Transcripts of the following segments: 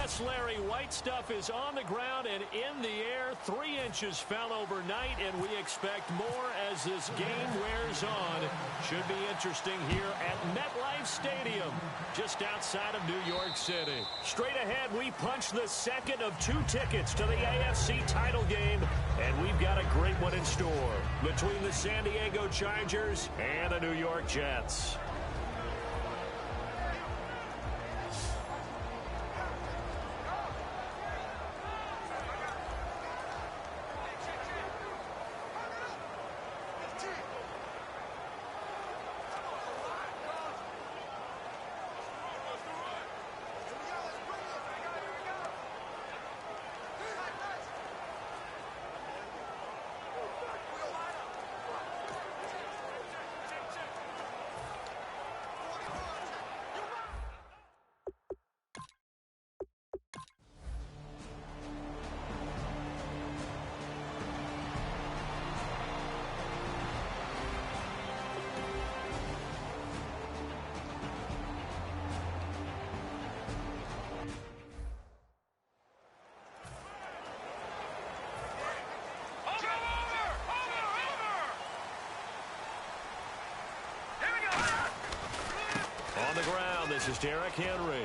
Yes, Larry, White stuff is on the ground and in the air. 3 inches fell overnight, and we expect more as this game wears on. Should be interesting here at MetLife Stadium, just outside of New York City. Straight ahead, we punch the second of 2 tickets to the AFC title game, and we've got a great one in store between the San Diego Chargers and the New York Jets. On the ground, this is Derrick Henry.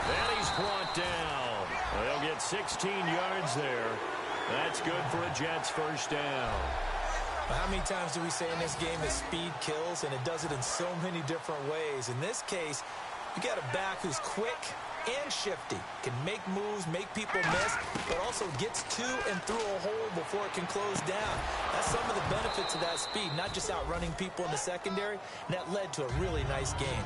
And he's brought down. They'll get 16 yards there. That's good for a Jets first down. How many times do we say in this game that speed kills, and it does it in so many different ways? In this case, you got a back who's quick and shifty, can make moves, make people miss, but also gets to and through a hole before it can close down. That's some of the benefits of that speed, not just outrunning people in the secondary, and that led to a really nice game.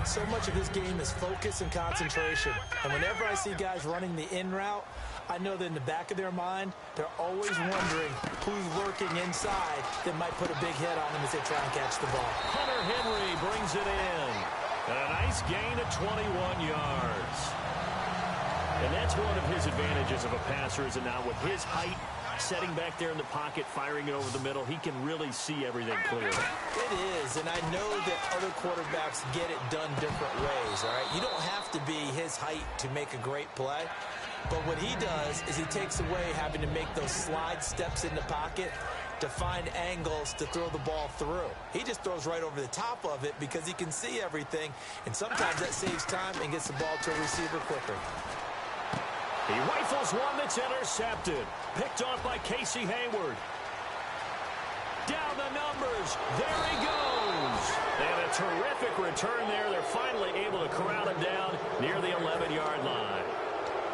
So much of this game is focus and concentration, and whenever I see guys running the in route, I know that in the back of their mind, they're always wondering who's lurking inside that might put a big hit on them as they try and catch the ball. Hunter Henry brings it in. And a nice gain of 21 yards. And that's one of his advantages of a passer, is it not? With his height, setting back there in the pocket, firing it over the middle, he can really see everything clearly. It is, and I know that other quarterbacks get it done different ways, all right? You don't have to be his height to make a great play. But what he does is he takes away having to make those slide steps in the pocket to find angles to throw the ball through. He just throws right over the top of it because he can see everything, and sometimes that saves time and gets the ball to a receiver quicker. He rifles one that's intercepted. Picked off by Casey Hayward. Down the numbers. There he goes. And a terrific return there. They're finally able to corral him down near the 11-yard line.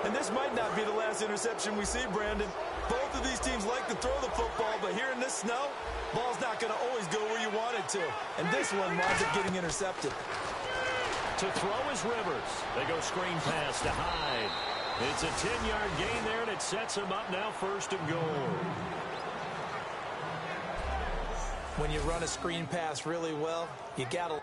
And this might not be the last interception we see, Brandon. Both of these teams like to throw the football, but here in this snow, ball's not going to always go where you want it to. And this one winds up getting intercepted. To throw is Rivers. They go screen pass to Hyde. It's a 10-yard gain there, and it sets him up now 1st and goal. When you run a screen pass really well, you got to...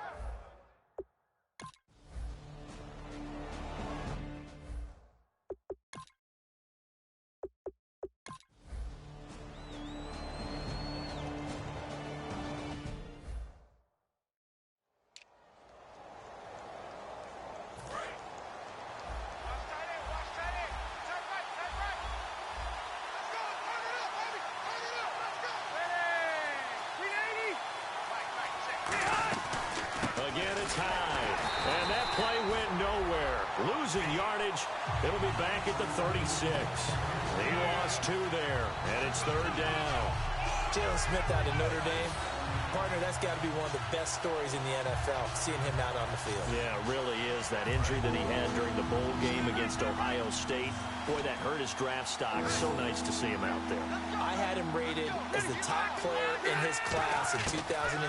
And that play went nowhere. Losing yardage. It'll be back at the 36. He lost 2 there, and it's 3rd down. Jalen Smith out of Notre Dame. Partner, that's got to be one of the best stories in the NFL, seeing him out on the field. Yeah, it really is. That injury that he had during the bowl game against Ohio State, boy, that hurt his draft stock. So nice to see him out there. I had him rated as the top player in his class in 2016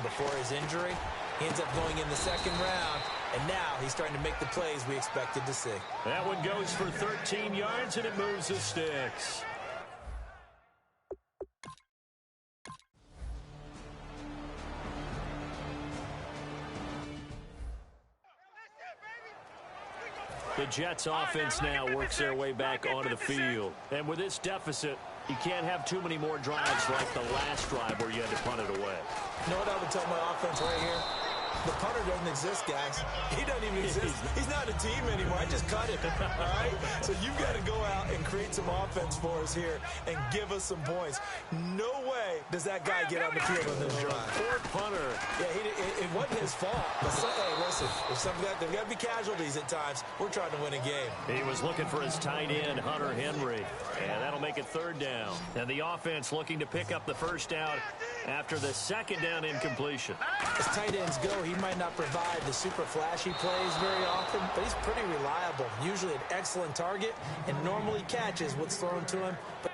before his injury. He ends up going in the 2nd round, and now he's starting to make the plays we expected to see. That one goes for 13 yards, and it moves the sticks. The Jets offense now works their way back onto the field. And with this deficit, you can't have too many more drives like the last drive where you had to punt it away. You know what I would tell my offense right here? The punter doesn't exist, guys. He doesn't even exist. He's not a team anymore. I just cut it, all right? So you've got to go out and create some offense for us here and give us some points. No way does that guy get on the field on this drive. Poor punter. Yeah, it wasn't his fault. But hey, listen, there's got to be casualties at times. We're trying to win a game. He was looking for his tight end, Hunter Henry. And that'll make it third down. And the offense looking to pick up the first down after the second down incompletion. As tight ends go, he might not provide the super flashy plays very often, but he's pretty reliable. Usually an excellent target and normally catches what's thrown to him. But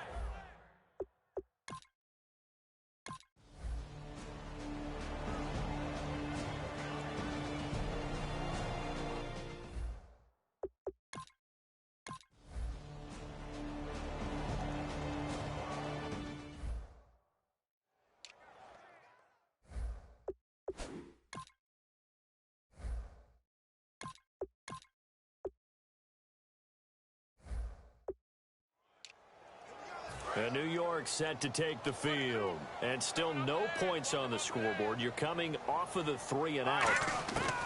And New York set to take the field. And still no points on the scoreboard. You're coming off of the 3 and out.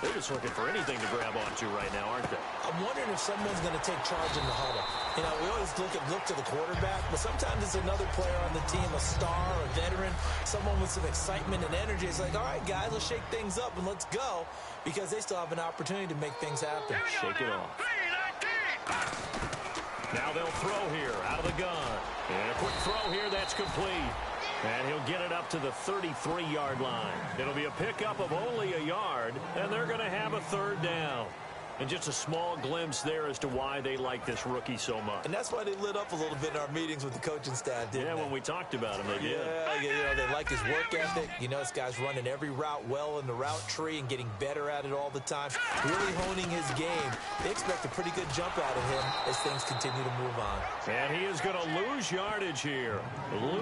They're just looking for anything to grab onto right now, aren't they? I'm wondering if someone's going to take charge in the huddle. You know, we always look to the quarterback, but sometimes it's another player on the team, a star, a veteran, someone with some excitement and energy. It's like, all right, guys, let's shake things up and let's go, because they still have an opportunity to make things happen. Shake it off. Now they'll throw here out of the gun. And a quick throw here, that's complete. And he'll get it up to the 33-yard line. It'll be a pickup of only a yard, and they're going to have a third down. And just a small glimpse there as to why they like this rookie so much. And that's why they lit up a little bit in our meetings with the coaching staff, didn't they? Yeah, when we talked about him, they did. Yeah, you know, they like his work ethic. You know, this guy's running every route well in the route tree and getting better at it all the time, really honing his game. They expect a pretty good jump out of him as things continue to move on. And he is going to lose yardage here.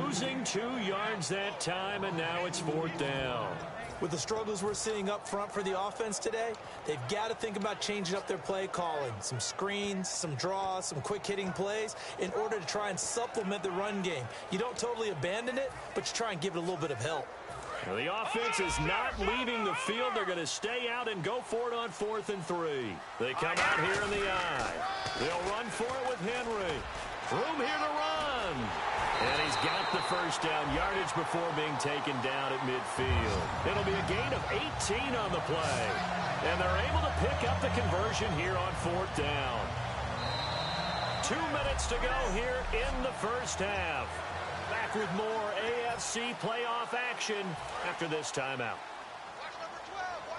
Losing 2 yards that time, and now it's 4th down. With the struggles we're seeing up front for the offense today, they've got to think about changing up their play calling. Some screens, some draws, some quick-hitting plays in order to try and supplement the run game. You don't totally abandon it, but you try and give it a little bit of help. Well, the offense is not leaving the field. They're going to stay out and go for it on 4th and 3. They come out here in the eye. They'll run for it with Henry. Room here to run. And he's got the first down yardage before being taken down at midfield. It'll be a gain of 18 on the play. And they're able to pick up the conversion here on 4th down. 2 minutes to go here in the first half. Back with more AFC playoff action after this timeout.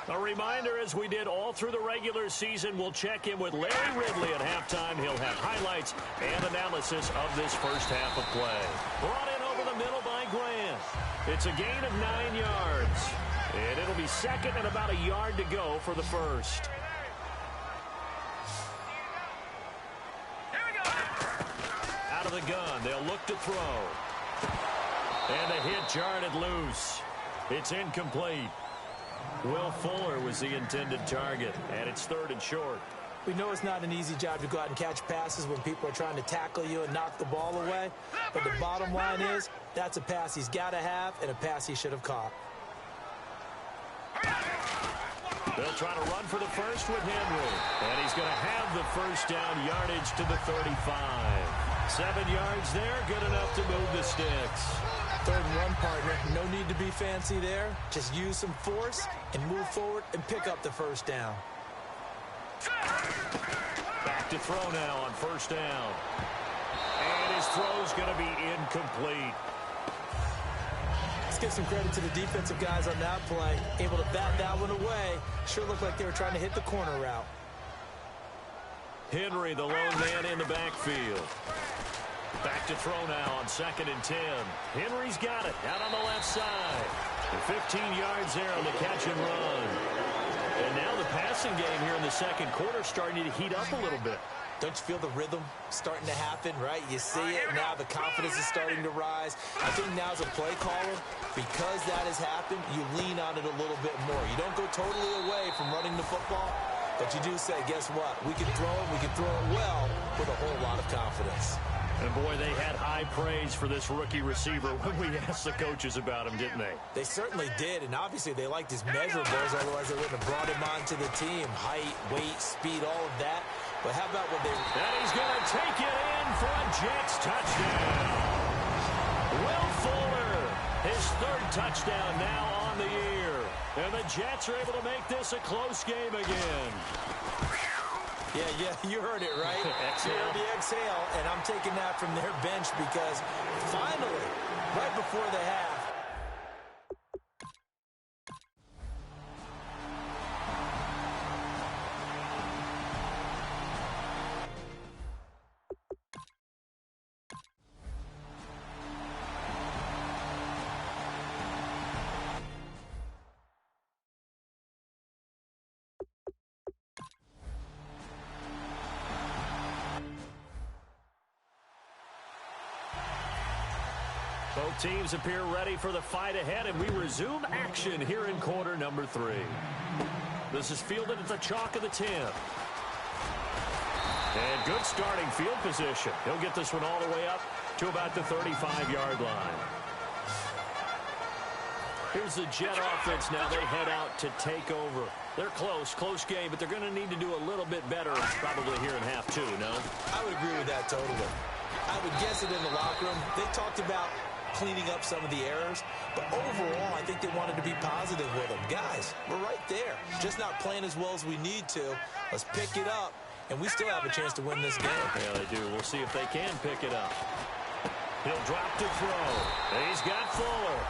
A reminder, as we did all through the regular season, we'll check in with Larry Ridley at halftime. He'll have highlights and analysis of this first half of play. Brought in over the middle by Grant. It's a gain of 9 yards. And it'll be second and about a yard to go for the first. Out of the gun, they'll look to throw. And the hit jarred it loose. It's incomplete. Will Fuller was the intended target, and it's 3rd and short. We know it's not an easy job to go out and catch passes when people are trying to tackle you and knock the ball away. But the bottom line is, that's a pass he's got to have and a pass he should have caught. They'll try to run for the first with Henry. And he's going to have the first down yardage to the 35. 7 yards there, good enough to move the sticks. 3rd and 1, partner. No need to be fancy there. Just use some force and move forward and pick up the first down. Back to throw now on 1st down. And his throw's going to be incomplete. Let's give some credit to the defensive guys on that play. Able to bat that one away. Sure looked like they were trying to hit the corner route. Henry, the lone man in the backfield. Back to throw now on 2nd and 10. Henry's got it out on the left side. And 15 yards there on the catch and run. And now the passing game here in the second quarter starting to heat up a little bit. Don't you feel the rhythm starting to happen, right? You see it now. The confidence is starting to rise. I think now as a play caller, because that has happened, you lean on it a little bit more. You don't go totally away from running the football, but you do say, guess what? We can throw it. We can throw it well with a whole lot of confidence. And, boy, they had high praise for this rookie receiver when we asked the coaches about him, didn't they? They certainly did, and obviously they liked his measurables, otherwise they wouldn't have brought him onto the team. Height, weight, speed, all of that. But how about what they... And he's going to take it in for a Jets touchdown. Will Fuller, his third touchdown now on the year. And the Jets are able to make this a close game again. Yeah, you heard it, right? Exhale. You heard the exhale, and I'm taking that from their bench because finally, right before the half, both teams appear ready for the fight ahead, and we resume action here in quarter number 3. This is fielded at the chalk of the 10. And good starting field position. He'll get this one all the way up to about the 35-yard line. Here's the Jet offense now. They head out to take over. They're close game, but they're going to need to do a little bit better probably here in half 2, no? I would agree with that totally. I would guess it in the locker room. They talked about cleaning up some of the errors, but overall, I think they wanted to be positive with them. Guys, we're right there. Just not playing as well as we need to. Let's pick it up, and we still have a chance to win this game. Yeah, they do. We'll see if they can pick it up. He'll drop to throw. He's got Fuller.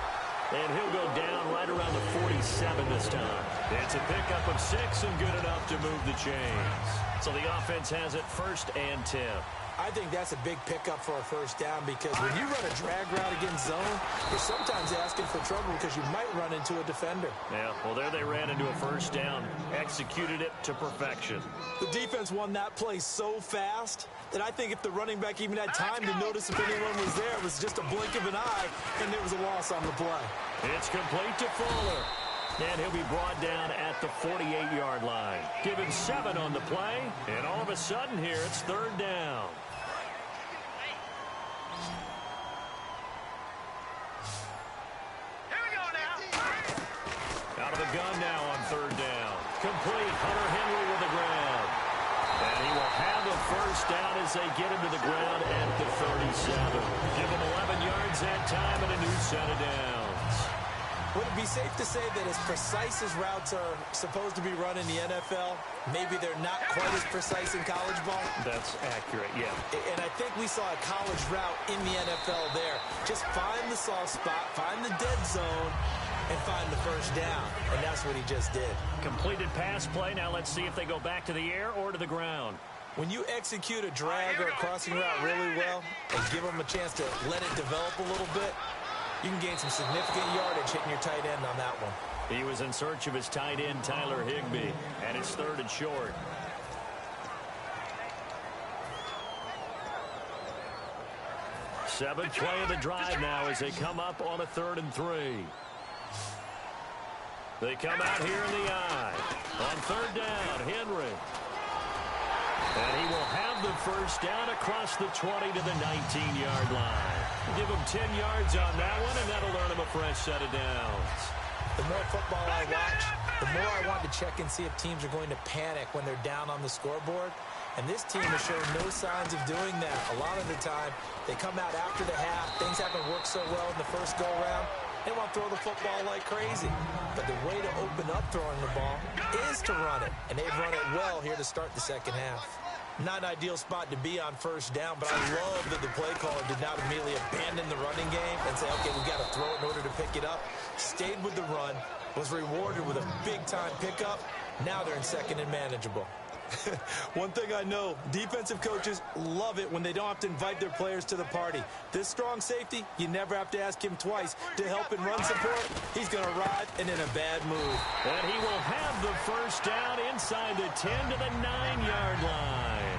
And he'll go down right around the 47 this time. It's a pickup of 6 and good enough to move the chains. So the offense has it 1st and 10. I think that's a big pickup for a first down because when you run a drag route against zone, you're sometimes asking for trouble because you might run into a defender. Yeah, well, there they ran into a first down, executed it to perfection. The defense won that play so fast that I think if the running back even had time to notice if anyone was there, it was just a blink of an eye, and there was a loss on the play. It's complete to Fuller. And he'll be brought down at the 48-yard line. Given 7 on the play, and all of a sudden here, it's 3rd down. Out of the gun now on 3rd down. Complete. Hunter Henry with the ground. And he will have a first down as they get him to the ground at the 37. Give him 11 yards that time and a new set of downs. Would it be safe to say that as precise as routes are supposed to be run in the NFL, maybe they're not quite as precise in college ball? That's accurate, yeah. And I think we saw a college route in the NFL there. Just find the soft spot, find the dead zone, and find the first down. And that's what he just did. Completed pass play. Now let's see if they go back to the air or to the ground. When you execute a drag or a crossing route really well and give them a chance to let it develop a little bit, you can gain some significant yardage hitting your tight end on that one. He was in search of his tight end, Tyler Higbee, and it's 3rd and short. Seventh play of the drive now as they come up on a 3rd and 3. They come out here in the eye. On 3rd down, Henry. And he will have the first down across the 20 to the 19-yard line. Give him 10 yards on that one, and that'll earn him a fresh set of downs. The more football I watch, the more I want to check and see if teams are going to panic when they're down on the scoreboard. And this team has shown no signs of doing that. A lot of the time, they come out after the half. Things haven't worked so well in the first go-around. They want to throw the football like crazy. But the way to open up throwing the ball is to run it. And they've run it well here to start the second half. Not an ideal spot to be on first down, but I love that the play caller did not immediately abandon the running game and say, okay, we've got to throw it in order to pick it up. Stayed with the run, was rewarded with a big-time pickup. Now they're in 2nd and manageable. One thing I know, defensive coaches love it when they don't have to invite their players to the party. This strong safety, you never have to ask him twice to help in run support. He's going to ride and in a bad move. And he will have the first down inside the 10 to the 9-yard line.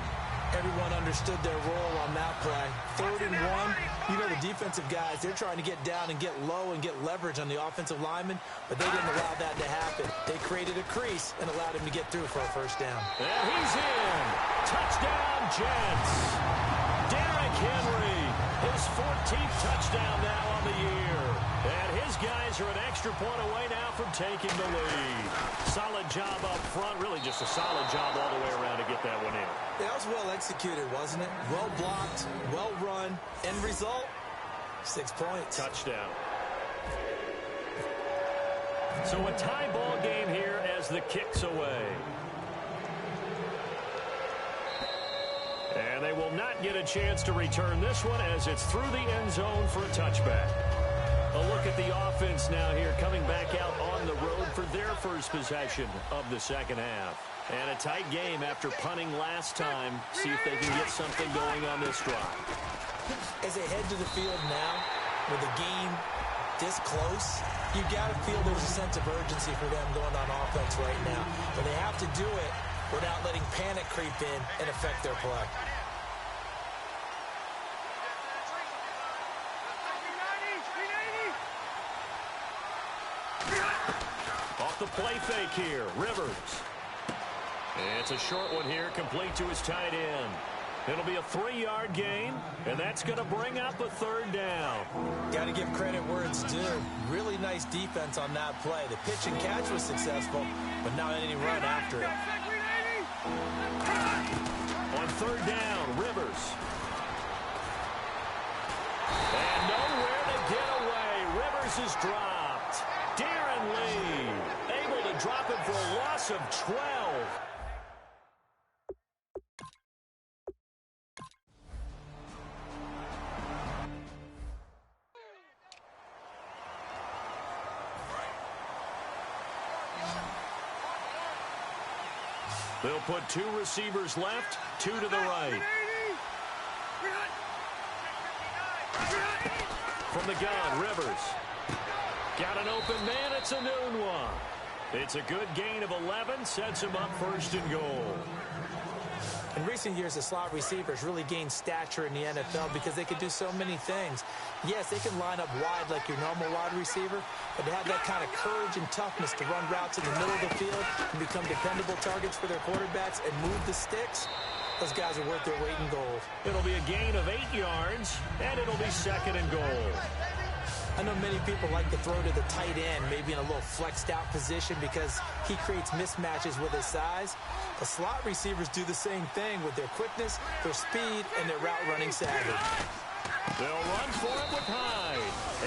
Everyone understood their role on that play. 3rd and 1. You know the defensive guys, they're trying to get down and get low and get leverage on the offensive lineman, but they didn't allow that to happen. They created a crease and allowed him to get through for a first down. And he's in. Touchdown, Jets. Derrick Henry, his 14th touchdown now on the year. And his guys are an extra point away now from taking the lead. Solid job up front, really just a solid job all the way around to get that one in. That was well executed, wasn't it? Well blocked, well run. End result, 6 points. Touchdown. So a tie ball game here as the kick's away. And they will not get a chance to return this one as it's through the end zone for a touchback. A look at the offense now here coming back out on the road for their first possession of the second half. And a tight game after punting last time. See if they can get something going on this drive. As they head to the field now, with the game this close, you got to feel there's a sense of urgency for them going on offense right now. But they have to do it without letting panic creep in and affect their play. Off the play fake here, Rivers. And it's a short one here, complete to his tight end. It'll be a 3-yard gain, and that's going to bring up a third down. Got to give credit where it's due. Really nice defense on that play. The pitch and catch was successful, but not any run after it. On third down, Rivers. And nowhere to get away. Rivers is dropped. Darren Lee able to drop it for a loss of 12. They'll put 2 receivers left, 2 to the right. From the gun, Rivers. Got an open man, it's a noon one. It's a good gain of 11, sets him up first and goal. In recent years, the slot receivers really gained stature in the NFL because they can do so many things. Yes, they can line up wide like your normal wide receiver, but to have that kind of courage and toughness to run routes in the middle of the field and become dependable targets for their quarterbacks and move the sticks, those guys are worth their weight in gold. It'll be a gain of 8 yards, and it'll be second and goal. I know many people like to throw to the tight end, maybe in a little flexed out position because he creates mismatches with his size. The slot receivers do the same thing with their quickness, their speed, and their route running savvy. They'll run for it with Hyde.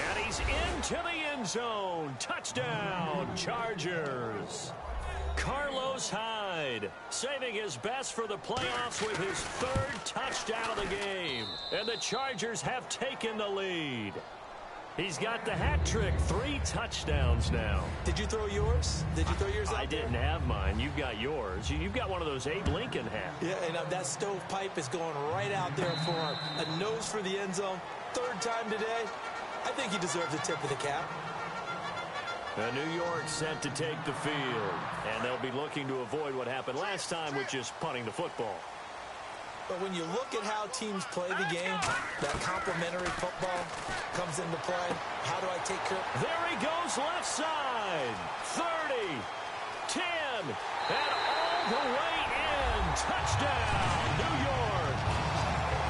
And he's into the end zone. Touchdown, Chargers. Carlos Hyde saving his best for the playoffs with his 3rd touchdown of the game. And the Chargers have taken the lead. He's got the hat trick, 3 touchdowns now. Did you throw yours? Did you throw yours out I didn't have mine. You've got yours. You've got one of those Abe Lincoln hats. Yeah, and that stovepipe is going right out there for a nose for the end zone. 3rd time today. I think he deserves a tip of the cap. New York set to take the field, and they'll be looking to avoid what happened last time, which is punting the football. But when you look at how teams play the game, that complementary football comes into play. How do I take care? There he goes left side. 30, 10, and all the way in. Touchdown, New York.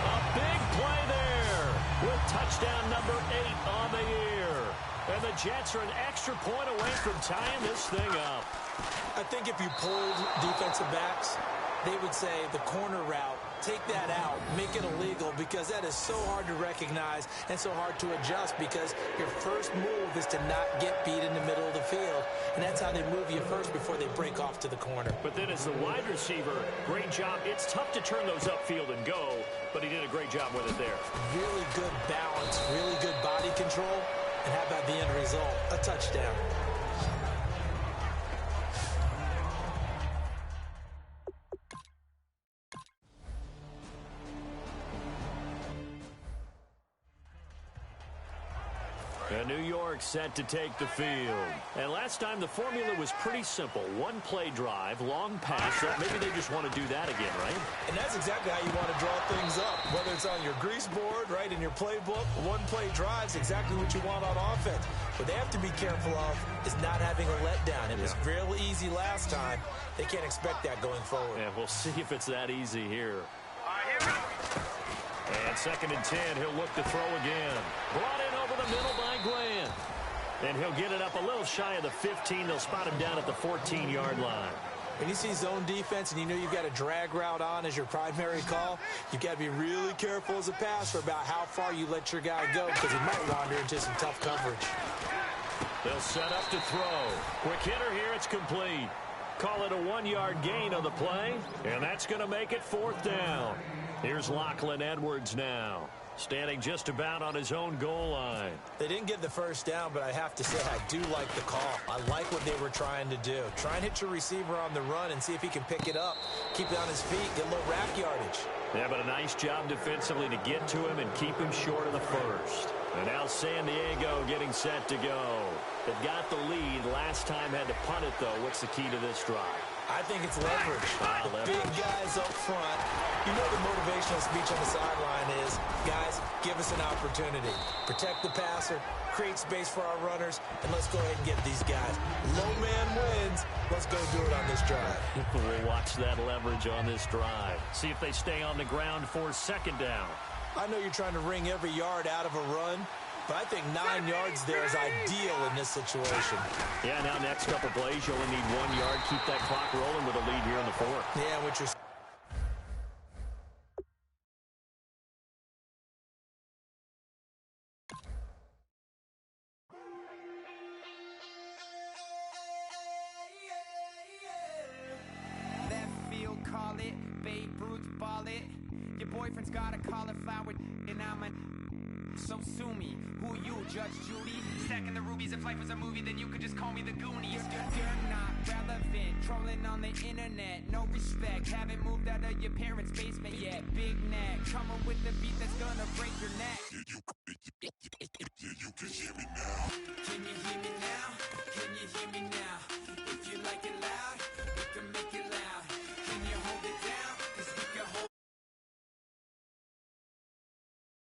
A big play there with touchdown number 8 on the year. And the Jets are an extra point away from tying this thing up. I think if you pulled defensive backs, they would say the corner route, take that out, make it illegal, because that is so hard to recognize and so hard to adjust because your first move is to not get beat in the middle of the field, and that's how they move you first before they break off to the corner. But then as the wide receiver, great job. It's tough to turn those upfield and go, but he did a great job with it there. Really good balance, really good body control, and how about the end result? A touchdown. And New York set to take the field. And last time the formula was pretty simple. 1 play drive, long pass. Maybe they just want to do that again, right? And that's exactly how you want to draw things up. Whether it's on your grease board, right, in your playbook, 1 play drive is exactly what you want on offense. What they have to be careful of is not having a letdown. It was real easy last time. They can't expect that going forward. Yeah, we'll see if it's that easy here. And 2nd and 10, he'll look to throw again. Brought in over the middle by Glenn. And he'll get it up a little shy of the 15. They'll spot him down at the 14-yard line. When you see zone defense and you know you've got a drag route on as your primary call, you've got to be really careful as a passer about how far you let your guy go because he might wander into some tough coverage. They'll set up to throw. Quick hitter here. It's complete. Call it a 1-yard gain on the play, and that's going to make it 4th down. Here's Lachlan Edwards now, standing just about on his own goal line. They didn't get the first down, but I have to say I do like the call. I like what they were trying to do. Try and hit your receiver on the run and see if he can pick it up. Keep it on his feet, get a little rack yardage. Yeah, but a nice job defensively to get to him and keep him short of the first. And now San Diego getting set to go. They've got the lead. Last time had to punt it, though. What's the key to this drive? I think it's leverage. The big guys up front. You know the motivational speech on the sideline is, guys, give us an opportunity. Protect the passer, create space for our runners, and let's go ahead and get these guys. Low man wins. Let's go do it on this drive. We'll watch that leverage on this drive. See if they stay on the ground for 2nd down. I know you're trying to wring every yard out of a run, but I think 9 yards there is ideal in this situation. Yeah, now next couple plays, you only need 1 yard. Keep that clock rolling with a lead here in the 4th. Yeah, which is... Left field, call it. Babe Ruth, ball it. Your boyfriend's got a cauliflower, and I'm a... So sue me. Who you, Judge Judy? Stacking the rubies. If life was a movie, then you could just call me the Goonies. You're not relevant. Trolling on the internet. No respect. Haven't moved out of your parents' basement yet. Big neck. Coming with the beat that's gonna break your neck. You can hear me now.